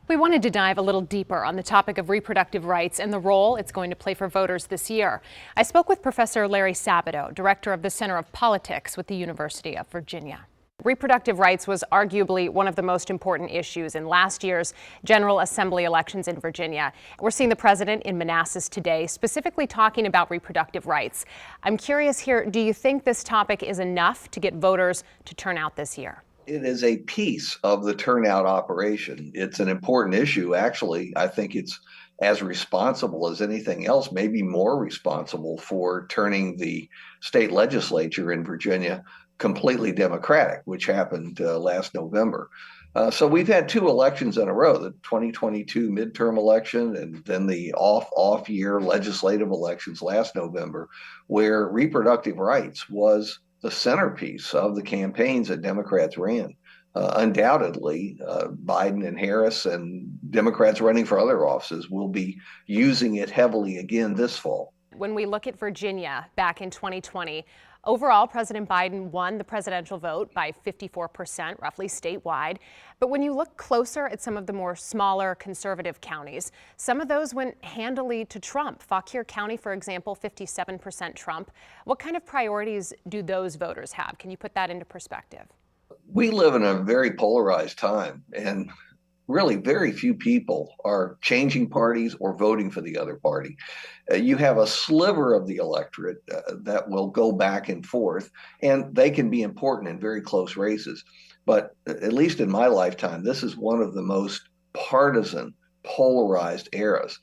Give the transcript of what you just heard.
We wanted to dive a little deeper on the topic of reproductive rights and the role it's going to play for voters this year. I spoke with Professor Larry SABATO, director of the Center of Politics with the University of Virginia. Reproductive rights was arguably one of the most important issues in last year's General Assembly elections in Virginia. We're seeing the president in Manassas today, specifically talking about reproductive rights. I'm curious here, do you think this topic is enough to get voters to turn out this year? It is a piece of the turnout operation. It's an important issue, actually. I think it's as responsible as anything else, maybe more responsible for turning the state legislature in Virginia completely Democratic, which happened last November. So we've had two elections in a row, the 2022 midterm election and then the off year legislative elections last November, where reproductive rights was the centerpiece of the campaigns that Democrats ran. Undoubtedly, Biden and Harris and Democrats running for other offices will be using it heavily again this fall. When we look at Virginia back in 2020, overall, President Biden won the presidential vote by 54%, roughly statewide. But when you look closer at some of the more smaller conservative counties, some of those went handily to Trump. Fauquier County, for example, 57% Trump. What kind of priorities do those voters have? Can you put that into perspective? We live in a very polarized time, and really very few people are changing parties or voting for the other party. You have a sliver of the electorate that will go back and forth, and they can be important in very close races. But at least in my lifetime, this is one of the most partisan, polarized eras.